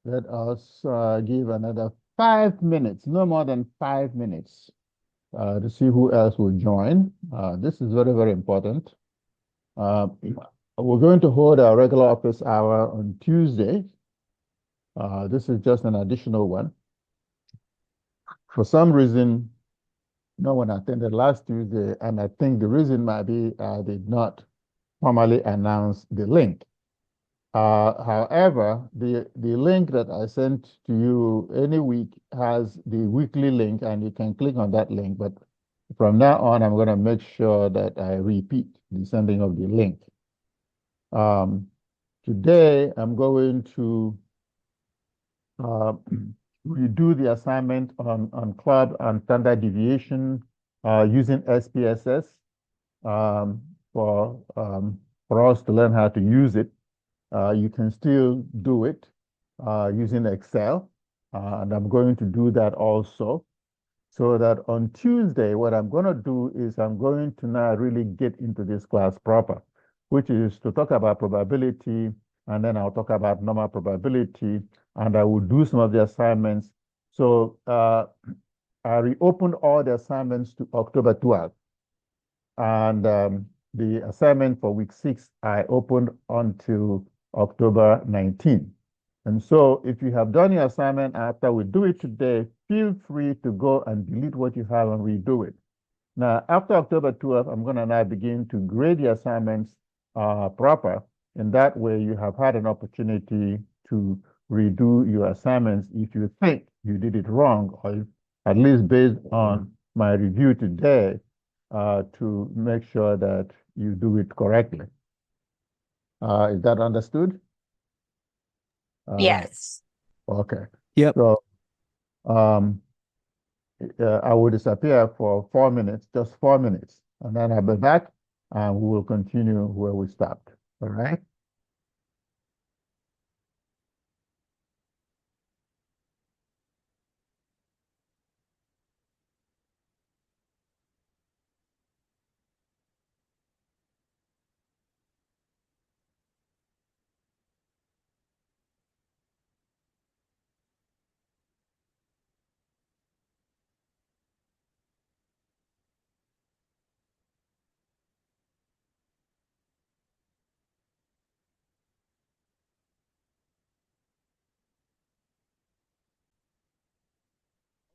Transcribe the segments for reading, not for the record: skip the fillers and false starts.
Let us give another 5 minutes, no more than 5 minutes, to see who else will join. This is very, very important. Uh, we're going to hold our regular office hour on Tuesday. This is just an additional one. For some reason, no one attended last Tuesday, and I think the reason might be I did not formally announce the link. However, the link that I sent to you any week has the weekly link, and you can click on that link. But from now on, I'm going to make sure that I repeat the sending of the link. Today, I'm going to redo the assignment on club and standard deviation using SPSS for us to learn how to use it. You can still do it using Excel, and I'm going to do that also. So that on Tuesday, what I'm going to do is I'm going to now really get into this class proper, which is to talk about probability, and then I'll talk about normal probability, and I will do some of the assignments. So I reopened all the assignments to October 12th. And the assignment for week 6, I opened until October 19th. And so if you have done your assignment after we do it today, feel free to go and delete what you have and redo it. Now, after October 12th, I'm going to now begin to grade the assignments proper. In that way, you have had an opportunity to redo your assignments if you think you did it wrong, or at least based on my review today, to make sure that you do it correctly. Is that understood? All right. Yes. Okay. Yep. So I will disappear for 4 minutes, just 4 minutes, and then I'll be back and we will continue where we stopped. All right.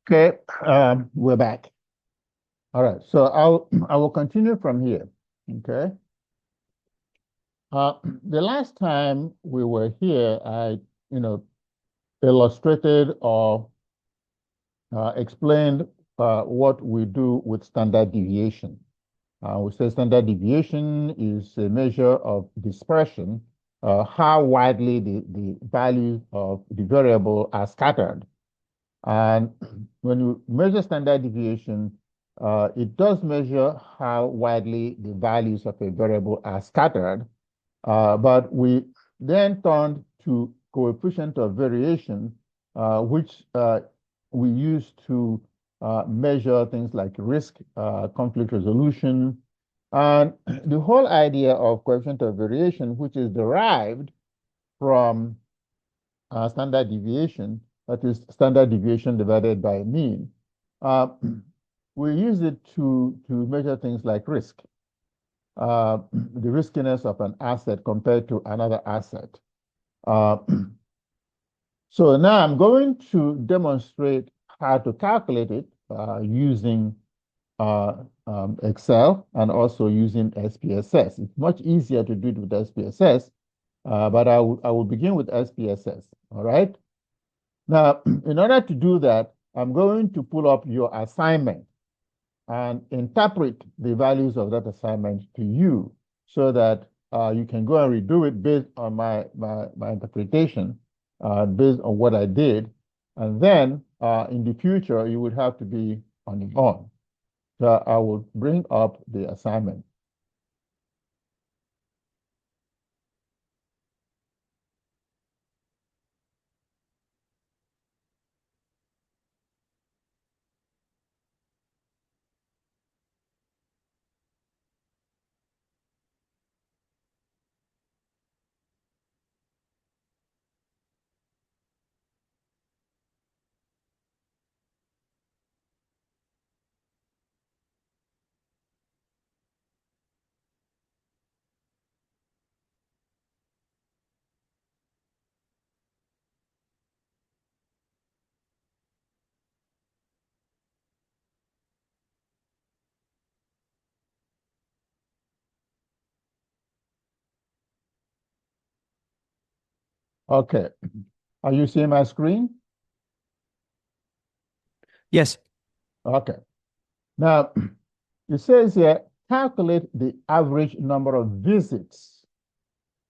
Okay, we're back. All right, so I will continue from here. Okay. The last time we were here, I illustrated or explained what we do with standard deviation. We say standard deviation is a measure of dispersion, how widely the values of the variable are scattered. And when you measure standard deviation, it does measure how widely the values of a variable are scattered. But we then turned to coefficient of variation, which we use to measure things like risk, conflict resolution, and the whole idea of coefficient of variation, which is derived from standard deviation, that is standard deviation divided by mean. We use it to measure things like risk, the riskiness of an asset compared to another asset. So now I'm going to demonstrate how to calculate it using Excel and also using SPSS. It's much easier to do it with SPSS, but I will begin with SPSS, all right? Now, in order to do that, I'm going to pull up your assignment and interpret the values of that assignment to you so that you can go and redo it based on my interpretation, based on what I did. And then in the future, you would have to be on your own. So I will bring up the assignment. Okay. Are you seeing my screen? Yes. Okay. Now, it says here, calculate the average number of visits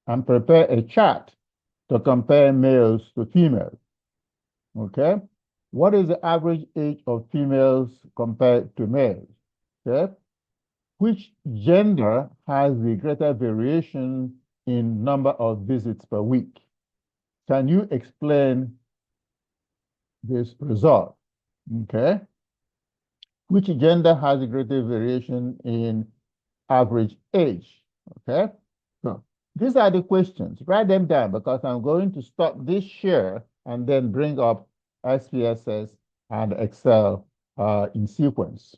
and prepare a chart to compare males to females. Okay. What is the average age of females compared to males? Okay. Which gender has the greater variation in number of visits per week? Can you explain this result? Okay. Which gender has the greater variation in average age? Okay. So these are the questions. Write them down because I'm going to stop this share and then bring up SPSS and Excel in sequence.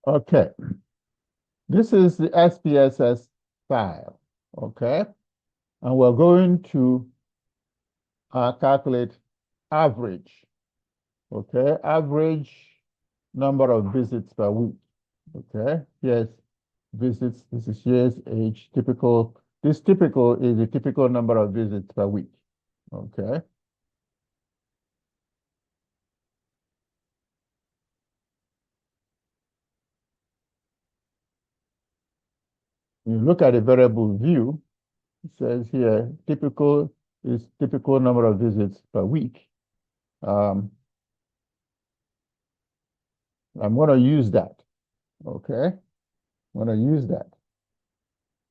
Okay. This is the SPSS file. Okay. And we're going to calculate average. Okay. Average number of visits per week. Okay. Yes. Visits. This is years, age, typical. This typical is the typical number of visits per week. Okay. You look at the variable view, it says here, typical is typical number of visits per week. I'm going to use that. Okay. I'm going to use that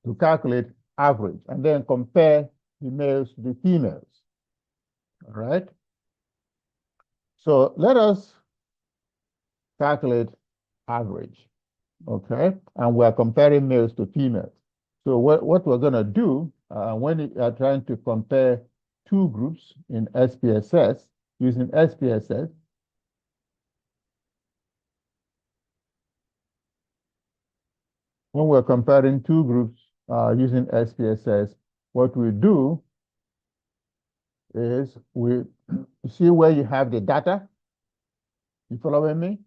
to calculate average and then compare the males to the females. All right. So let us calculate average. Okay. And we're comparing males to females. So what we're going to do when you are trying to compare two groups in SPSS, using SPSS, when we're comparing two groups using SPSS, what we do is we see where you have the data. You following me?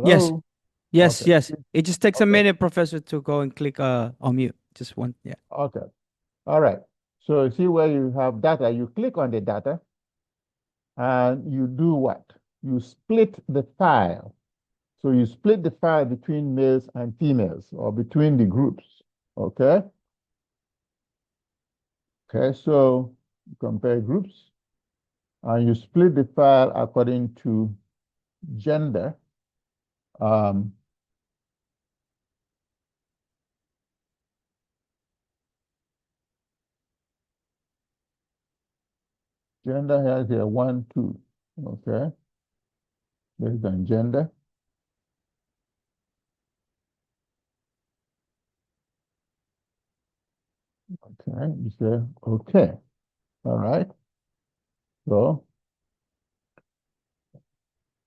Yes. Hello? Yes. Okay. Yes. It just takes a Okay. minute, Professor, to go and click on mute. Just one. Yeah. Okay. All right. So see where you have data, you click on the data and you do what? You split the file. So you split the file between males and females or between the groups. Okay. Okay. So you compare groups and you split the file according to gender. Um, Gender has here 1, 2. Okay. Based on gender. Okay. You say, okay. All right. So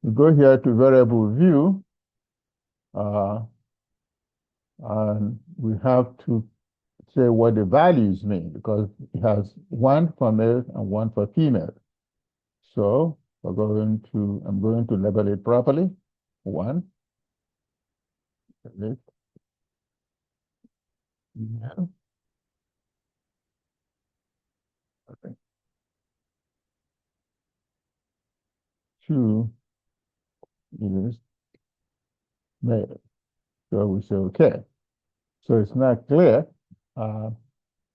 you go here to variable view, and we have to say what the values mean because it has one for male and one for female. So I'm going to label it properly. One. Select female. Okay. Two is male. So we say okay. So it's not clear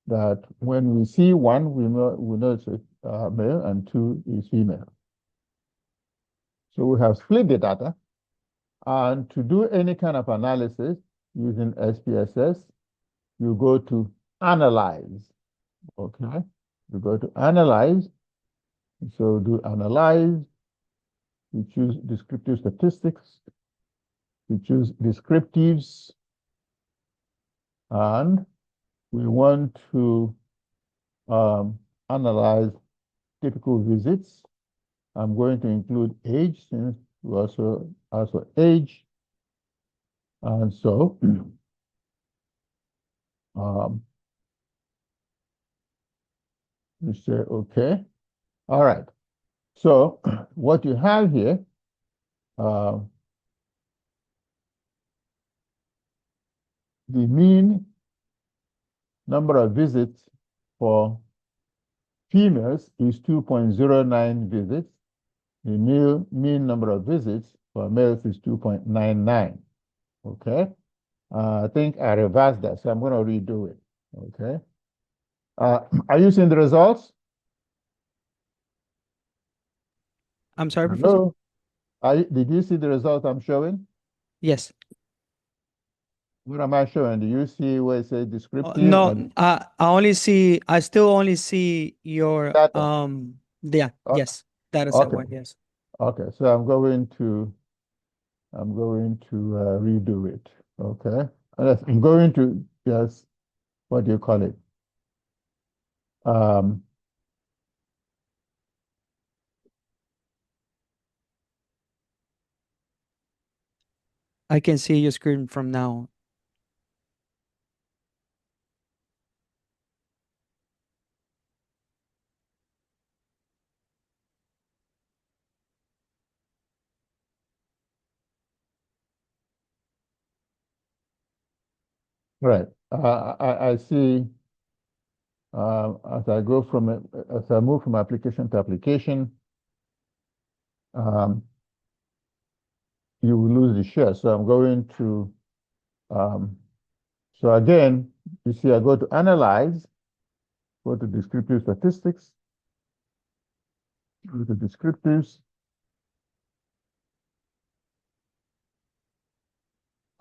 that when we see one, we know it's male and two is female. So we have split the data. And to do any kind of analysis using SPSS, you go to Analyze. Okay. You go to Analyze. So do Analyze. We choose Descriptive Statistics. We choose Descriptives. And we want to analyze typical visits. I'm going to include age since we also age. And so you say, okay. All right. So what you have here, uh, the mean number of visits for females is 2.09 visits. The mean number of visits for males is 2.99. Okay. I think I reversed that, so I'm going to redo it. Okay. Are you seeing the results? I'm sorry, Professor? Hello? Did you see the results I'm showing? Yes. What am I showing? Do you see where it says descriptive or No, I still only see your, data? yeah, Oh, yes, data set okay. one, yes. Okay. So I'm going to redo it. Okay. I'm going to just, what do you call it? Um, I can see your screen from now. right. I see as I go from as I move from application to application, um, you will lose the share. So I'm going to, um, so again, you see, I go to analyze, go to descriptive statistics, go to descriptives,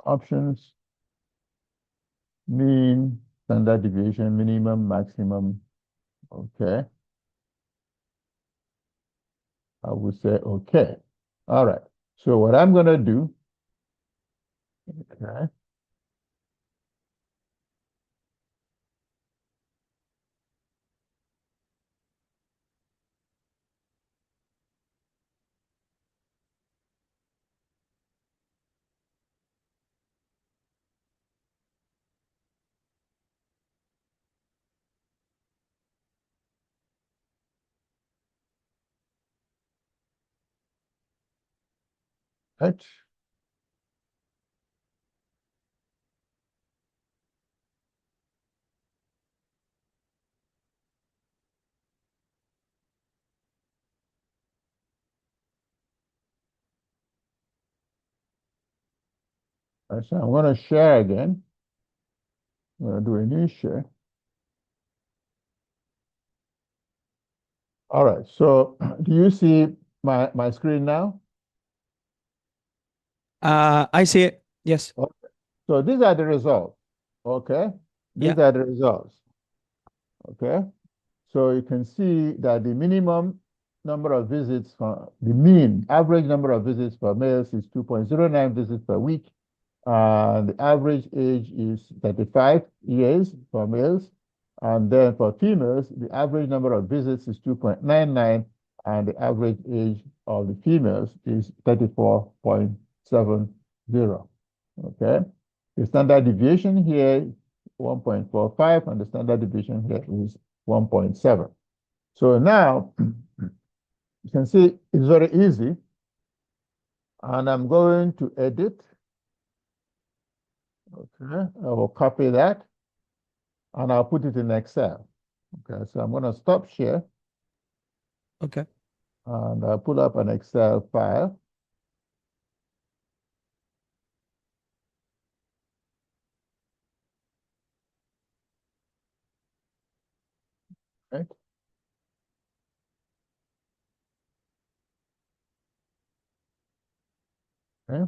options, mean, standard deviation, minimum, maximum. Okay. I would say, okay. All right. So what I'm going to do, okay, right. So I'm going to share again. I'm going to do a new share. All right. So do you see my screen now? I see it. Yes. Okay. So these are the results. Okay. Yeah. These are the results. Okay. So you can see that the minimum number of visits for the mean average number of visits for males is 2.09 visits per week. The average age is 35 years for males. And then for females, the average number of visits is 2.99, and the average age of the females is 34.70. Okay. The standard deviation here 1.45, and the standard deviation here is 1.7. So now you can see it's very easy. And I'm going to edit. Okay, I will copy that and I'll put it in Excel. Okay, so I'm going to stop share Okay. and I'll pull up an Excel file. Right? Okay.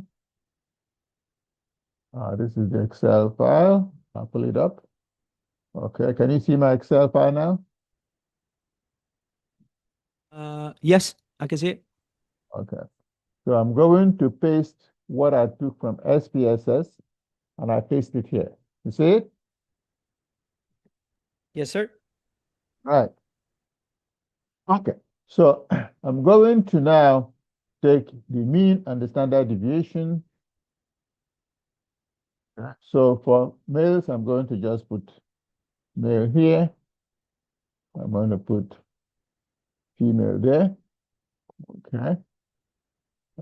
This is the Excel file. I'll pull it up. Okay, can you see my Excel file now? Yes, I can see it. Okay, so I'm going to paste what I took from SPSS and I paste it here. You see it? Yes, sir. Right. Okay, so I'm going to now take the mean and the standard deviation. So for males, I'm going to just put male here. I'm going to put female there. Okay.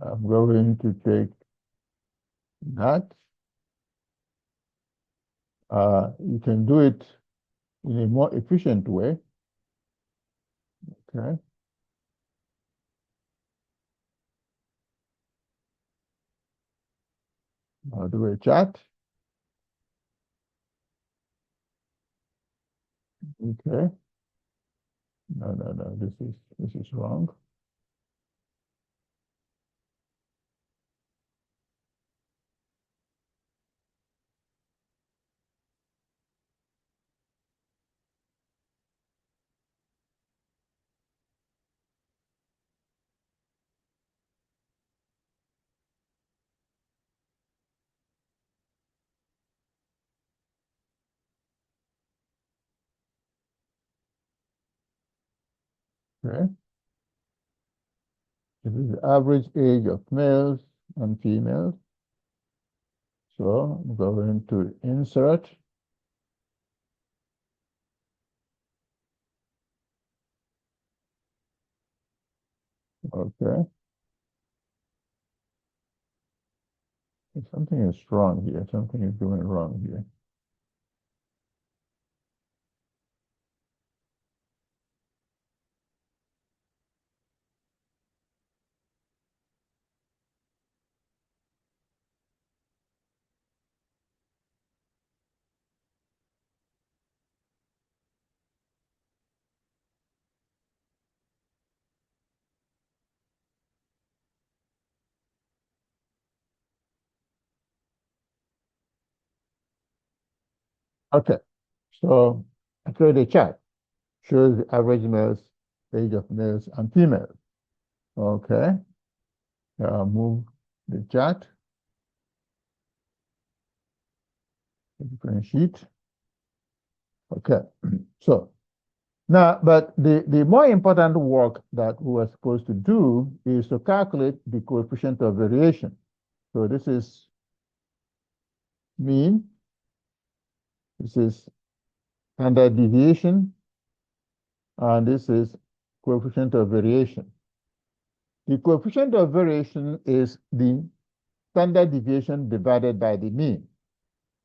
I'm going to take that. You can do it in a more efficient way. Okay. I'll do a chart. Okay. No. This is wrong. Okay. This is the average age of males and females. So I'm going to insert. Okay. Something is wrong here. Something is going wrong here. Okay. So I create a chart. Shows the average males, age of males and females. Okay. Move the chart, a different sheet. Okay. So now, but the more important work that we were supposed to do is to calculate the coefficient of variation. So this is mean, this is standard deviation, and this is coefficient of variation. The coefficient of variation is the standard deviation divided by the mean.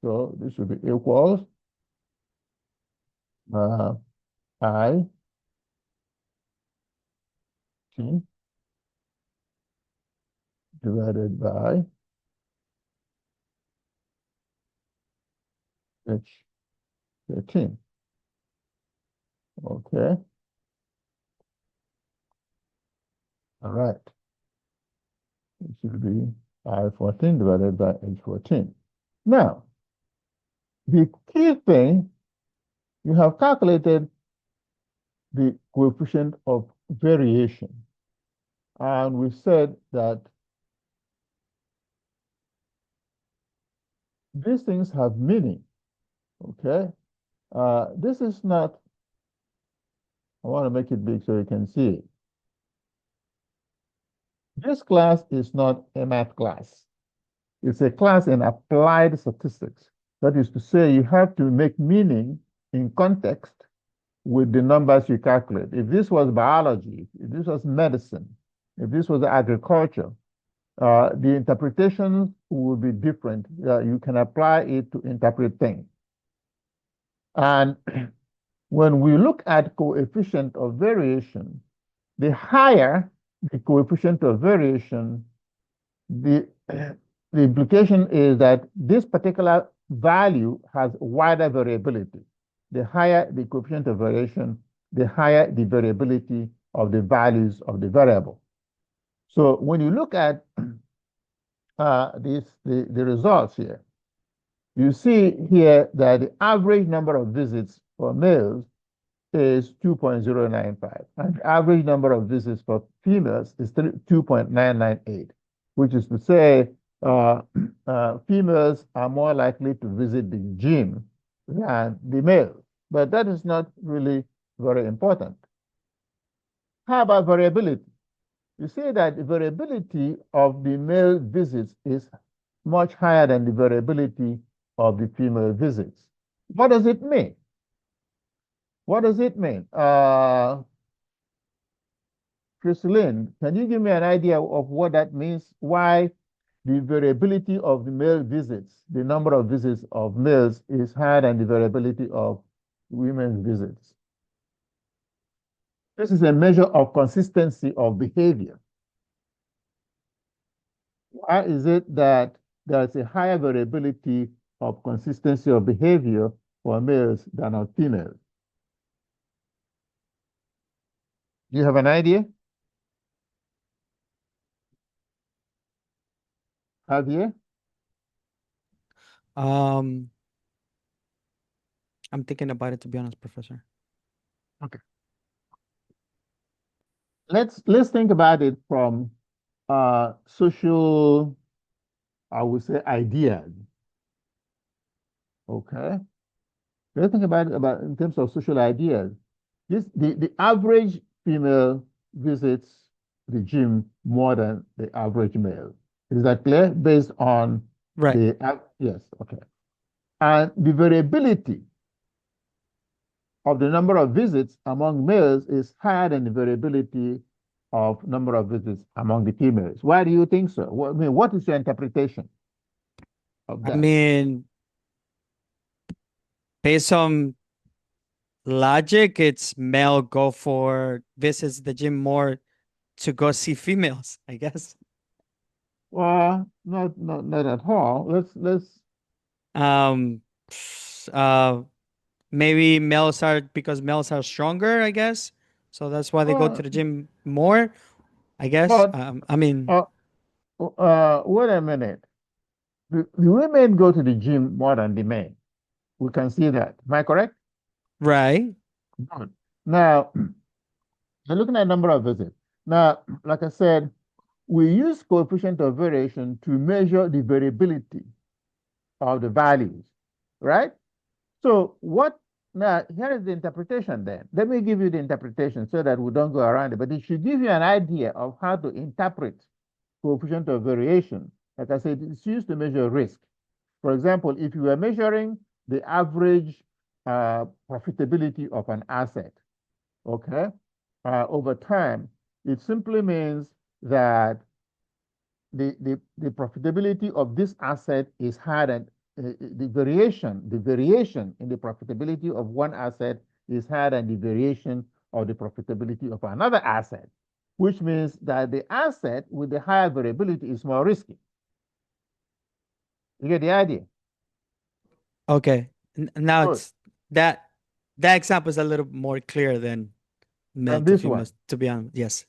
So this will be equals I t divided by H13. Okay. All right. It should be I14 divided by H14. Now, the key thing, you have calculated the coefficient of variation. And we said that these things have meaning, okay? This is not, I want to make it big so you can see it. This class is not a math class. It's a class in applied statistics. That is to say, you have to make meaning in context with the numbers you calculate. If this was biology, if this was medicine, if this was agriculture, the interpretations would be different. You can apply it to interpret things. And when we look at coefficient of variation, the higher the coefficient of variation, the implication is that this particular value has wider variability. The higher the coefficient of variation, the higher the variability of the values of the variable. So when you look at the results here, you see here that the average number of visits for males is 2.095, and the average number of visits for females is 2.998, which is to say females are more likely to visit the gym than the males. But that is not really very important. How about variability? You see that the variability of the male visits is much higher than the variability of the female visits. What does it mean? What does it mean? Chrislyn, can you give me an idea of what that means? Why the variability of the male visits, the number of visits of males is higher than the variability of women's visits? This is a measure of consistency of behavior. Why is it that there's a higher variability of consistency of behavior for males than on females? Do you have an idea? Javier? Um, I'm thinking about it, to be honest, Professor. Okay. Let's think about it from social, I would say, ideas. Okay. Let's think about it about in terms of social ideas. The average female visits the gym more than the average male. Is that clear? Based on Right. yes, okay. And the variability of the number of visits among males is higher than the variability of number of visits among the females. Why do you think so? I mean, what is your interpretation of I that? mean, based on logic, it's male go for visits the gym more to go see females, I guess. Well, not at all. Let's Um, uh, maybe males are because males are stronger, I guess. So that's why they go to well, the gym more, I guess. but I mean, uh, wait a minute. The women go to the gym more than the men. We can see that. Am I correct? right. Good. Now, we're looking at number of visits. Now, like I said, we use coefficient of variation to measure the variability of the values, right? So what, now here is the interpretation then. Let me give you the interpretation so that we don't go around it, but it should give you an idea of how to interpret coefficient of variation. Like I said, it's used to measure risk. For example, if you are measuring the average profitability of an asset, okay, over time, it simply means that the profitability of this asset is higher than the variation in the profitability of one asset is higher than the variation of the profitability of another asset, which means that the asset with the higher variability is more risky. You get the idea? Okay. Now Good. it's that that example is a little more clear than male And to this one. females, to be honest. Yes.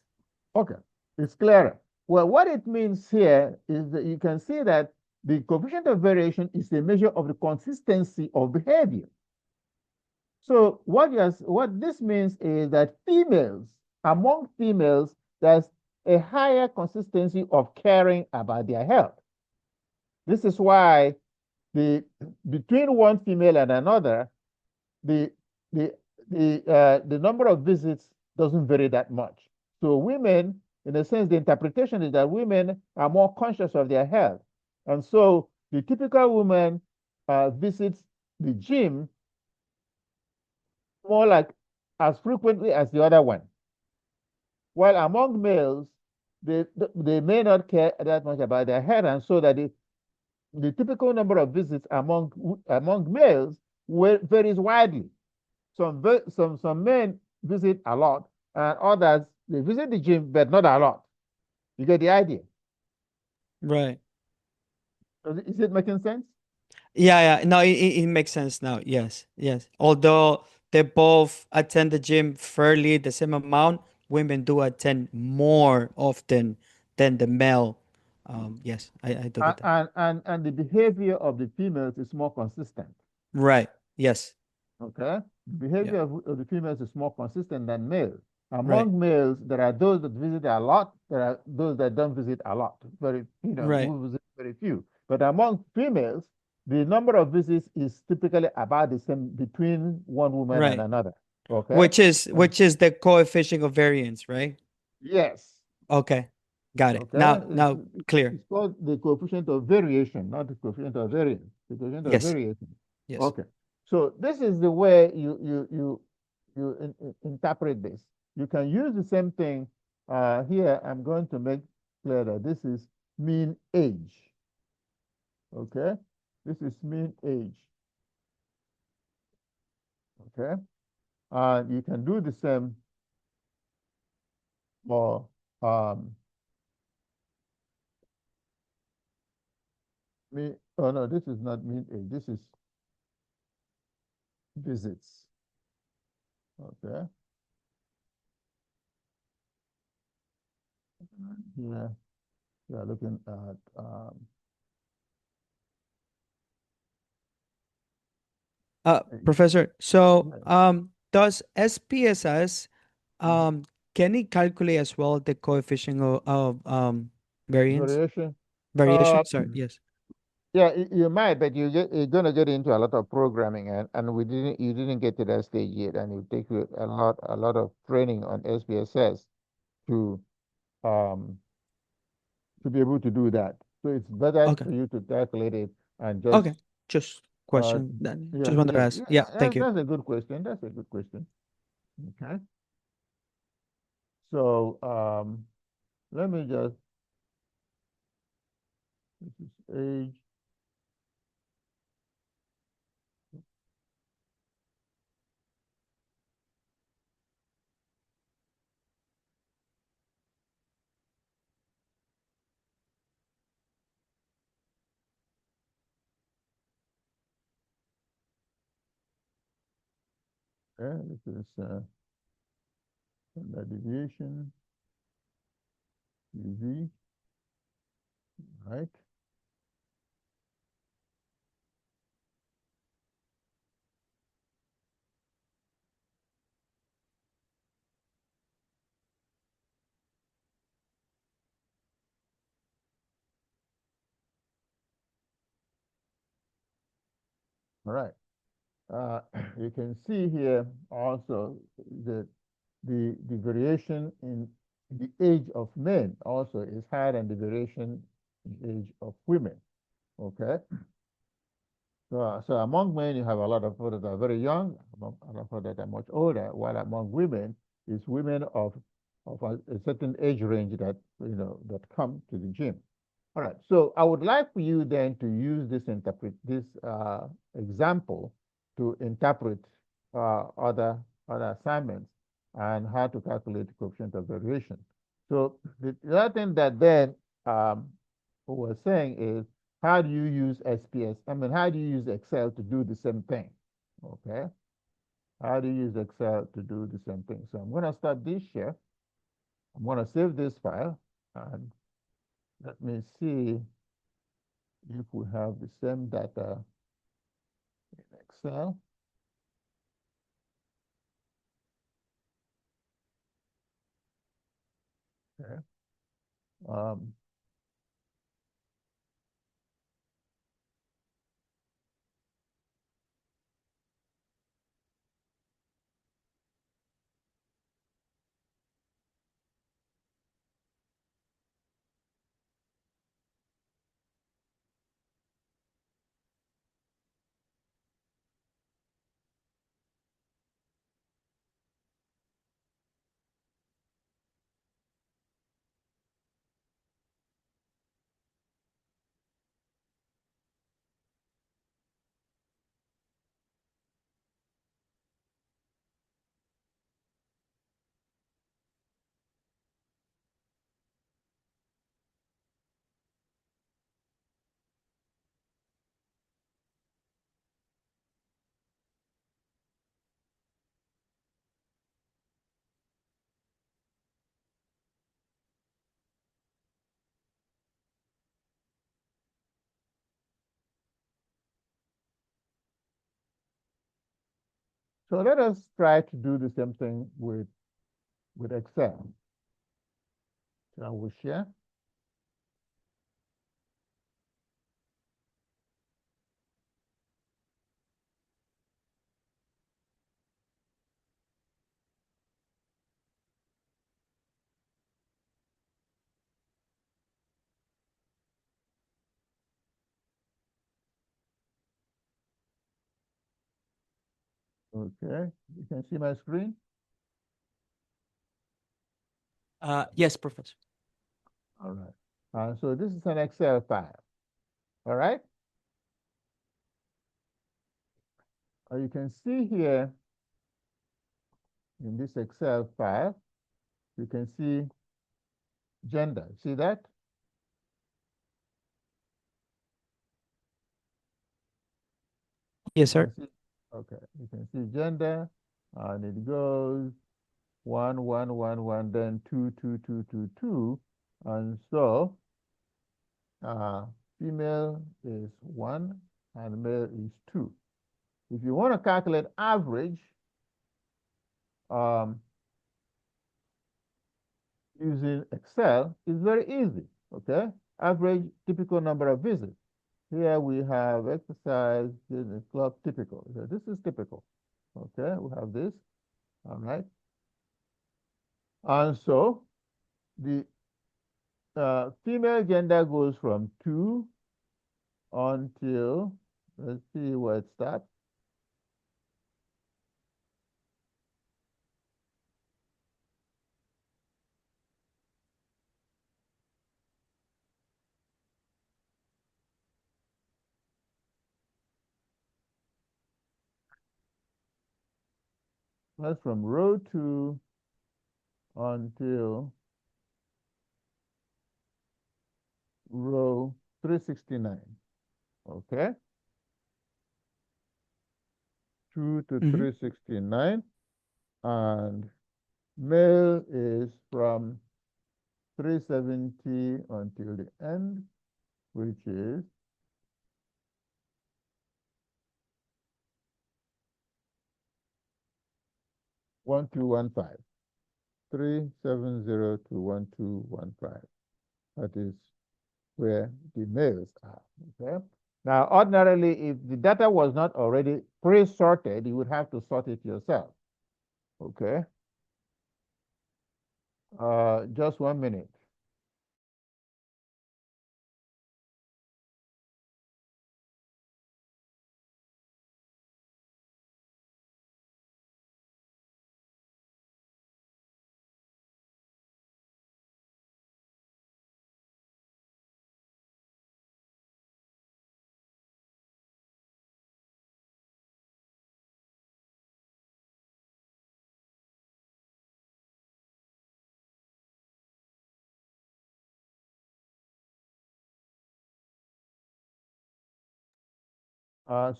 Okay, it's clearer. Well, what it means here is that you can see that the coefficient of variation is a measure of the consistency of behavior. So what this means is that among females, there's a higher consistency of caring about their health. This is why between one female and another, the the the number of visits doesn't vary that much. So women, in a sense, the interpretation is that women are more conscious of their health, and so the typical woman visits the gym more like as frequently as the other one. While among males, they may not care that much about their health, and so that the typical number of visits among males varies widely. Some men visit a lot, and others they visit the gym, but not a lot. You get the idea? Right. Is it making sense? Yeah, yeah. No, it makes sense now. Yes, yes. Although they both attend the gym fairly the same amount, women do attend more often than the male. Yes, I do get that. And the behavior of the females is more consistent. Right. Yes. Okay, the Yeah. behavior of the females is more consistent than males. Right. Among males, there are those that visit a lot. There are those that don't visit a lot. Very, Right. who visit very few. But among females, the number of visits is typically about the same between one woman and Right. another. Okay. Which is the coefficient of variance, right? Yes. Okay. Got it. Okay. Now clear. It's called the coefficient of variation, not the coefficient of variance. The coefficient of Yes. variation. Yes. Okay. So this is the way you interpret this. You can use the same thing Here, I'm going to make clear that this is mean age. Okay? This is mean age. Okay? You can do the same for um, oh no, this is not mean age. This is visits. Okay? Here, we are looking at Professor, so yeah, does SPSS mhm. can it calculate as well the coefficient of variance Variation. variation? Sorry, yes. Yeah, you might, but you're gonna get into a lot of programming, and you didn't get to that stage yet, and it take you a lot of training on SPSS to um to be able to do that. So it's better Okay, for you to calculate it and okay. just Just uh question. yeah Just wanted to yeah ask. yeah Yeah, thank you. that's a good question. That's a good question. Okay. So let me just this is age. This is standard deviation UV, right? All right. Uh, you can see here also that the variation in the age of men also is higher than the variation in age of women. Okay. So among men, you have a lot of people that are very young, a lot of people that are much older, while among women, it's women of a certain age range that, that come to the gym. All right, so I would like for you then to use this example to interpret other assignments and how to calculate the coefficient of variation. So the other thing that then um, we were saying is, how do you use SPS? I mean, how do you use Excel to do the same thing? Okay, how do you use Excel to do the same thing? So I'm going to start this here. I'm going to save this file, and let me see if we have the same data in Excel. Okay. Um, so let us try to do the same thing with Excel. Shall we share? Okay, you can see my screen. Yes, Professor. All right. So this is an Excel file. All right. You can see here in this Excel file, you can see gender. See that? Yes, You can sir. see, okay, you can see gender, and it goes 1, 1, 1, 1, then 2, 2, 2, 2, 2. And so uh, female is 1 and male is 2. If you want to calculate average um, using Excel, it's very easy, okay? Average typical number of visits. Here we have exercise, business club, typical. So this is typical, okay? We have this, all right? And so the female gender goes from 2 until, let's see where it starts. That's from row 2 until row 369, okay? 2 to Mm-hmm. 369. And male is from 370 until the end, which is 1215. 370 to 1215. That is where the males are. Okay. Now, ordinarily, if the data was not already pre-sorted, you would have to sort it yourself. Okay. Just 1 minute.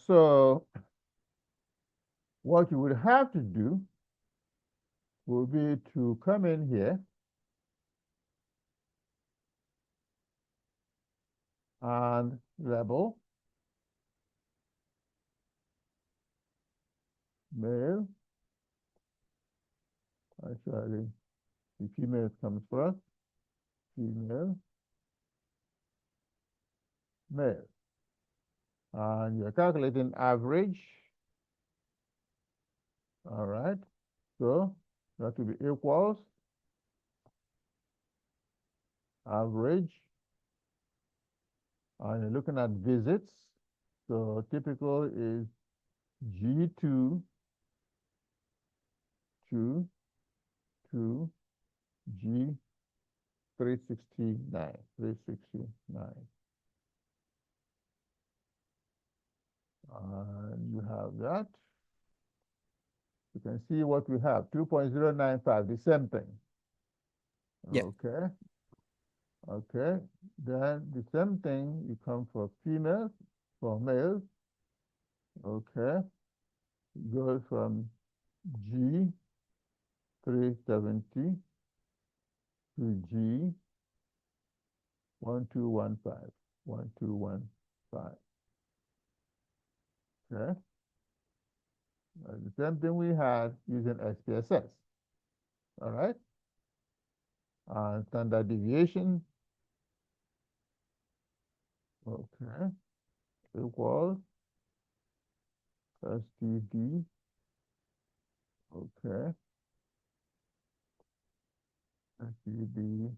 So what you would have to do will be to come in here and label male. Actually, the female comes first. Female, male. And you're calculating average. All right. So that will be equals average. And you're looking at visits. So typical is G2 to G369. 369. And you have that. You can see what we have, 2.095, the same thing. Yeah. Okay. Okay. Then the same thing, you come for females, for males. Okay. It goes from G370 to G1215. 1215. Okay. The same thing we had using SPSS. All right. Standard deviation. Okay. Equals STD. Okay. STD.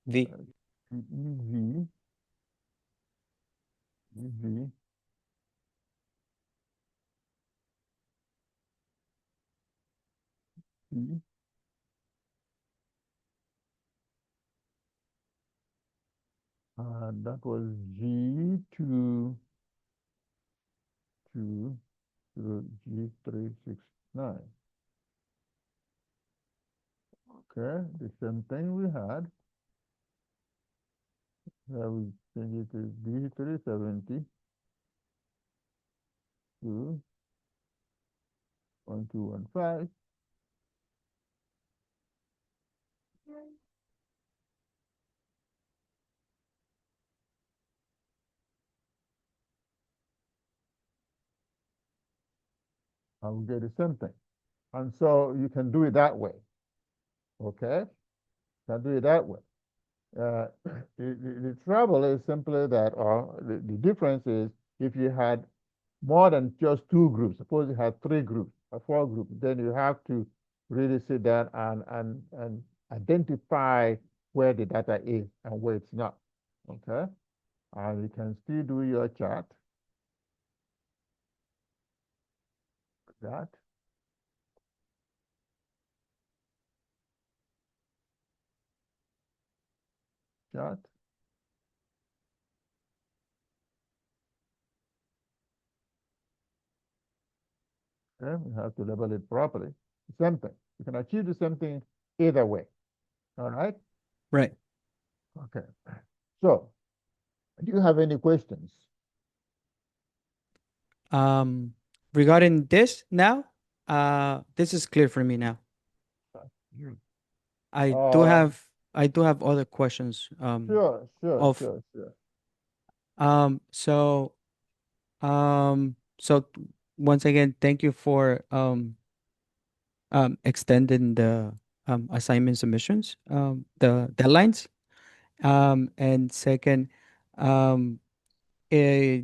V. EV. EV. T. and that was G2 to G369. Okay, the same thing we had. We change it to D370 to 1215. And we get the same thing. And so you can do it that way. Okay? You can do it that way. Uh, the trouble is simply that, or the difference is if you had more than just two groups, suppose you had three groups or four groups, then you have to really sit down and identify where the data is and where it's not. Okay? And you can still do your chart. That chart. Okay? You have to label it properly. Same thing. You can achieve the same thing either way. All right? Right. Okay. So, do you have any questions? Um, Regarding this now, this is clear for me now. Hmm. I do Uh, have I do have other questions. sure, sure, Of sure, sure. um, so so once again, thank you for extending the assignment submissions, the deadlines. And second, um, eh,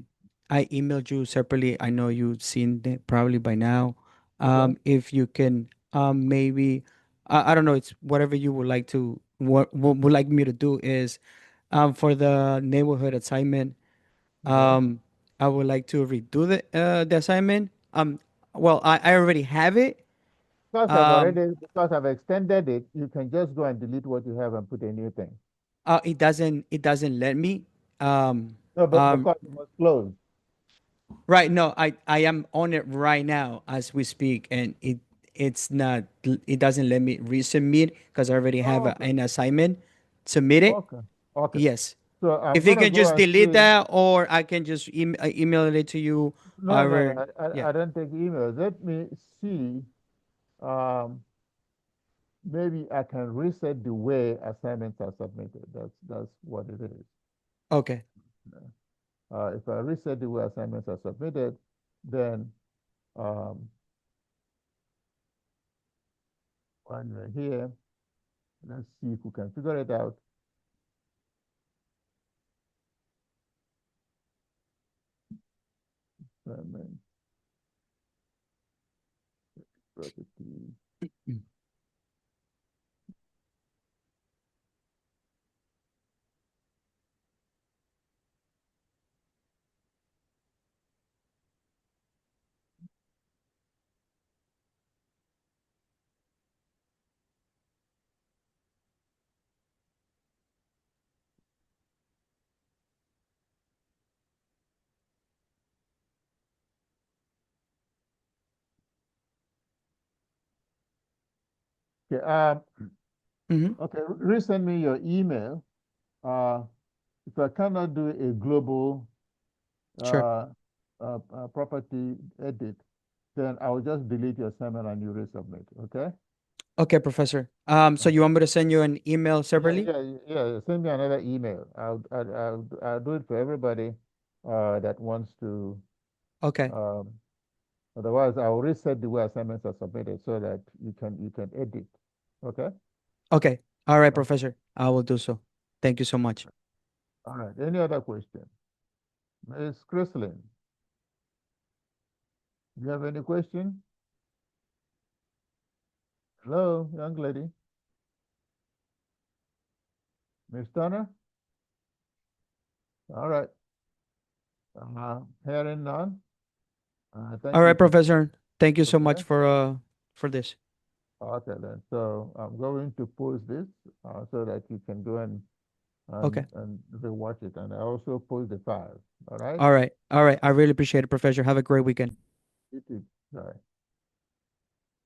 I emailed you separately. I know you've seen it probably by now. Okay. If you can, maybe, I don't know, it's whatever you would like to, what would like me to do is, for the neighborhood assignment, Yeah. um, I would like to redo the assignment. Well, I already have it. Um, Because I've extended it, you can just go and delete what you have and put a new thing. it doesn't let me. Um, No, but um, because it was closed. Right. No, I am on it right now as we speak, and it's not. It doesn't let me resubmit because I already have Oh, okay. an assignment. Submit it. Okay. Okay. Yes. So I'm If you gonna can go just and delete see. that, or I can just email it to you. No, no, However, no. yeah. I don't take emails. Let me see. Um, maybe I can reset the way assignments are submitted. That's what it is. Okay. If I reset the way assignments are submitted, then um, when we're here, let's see if we can figure it out. Assignment property. Mm. Okay, Mm-hmm. okay, resend me your email. Uh, if I cannot do a global Sure. property edit, then I will just delete your assignment and you resubmit. Okay? Okay, Professor. So you Okay. want me to send you an email Yeah, separately? yeah, yeah. Send me another email. I'll do it for everybody that wants to. Okay. Um, Otherwise, I'll reset the way assignments are submitted so that you can edit. Okay? Okay. All right, Okay. Professor. I will do so. Thank you so much. All right. Any other question? Ms. Chrislin, do you have any question? Hello, young lady. Miss Turner? All right. Hearing none. All Thank you right, for, Professor. Thank you so much okay. for this. Okay then. So I'm going to post this so that you can go and Okay. and rewatch it. And I also post the file. All right? All right. All right. I really appreciate it, Professor. Have a great weekend. You too. All right.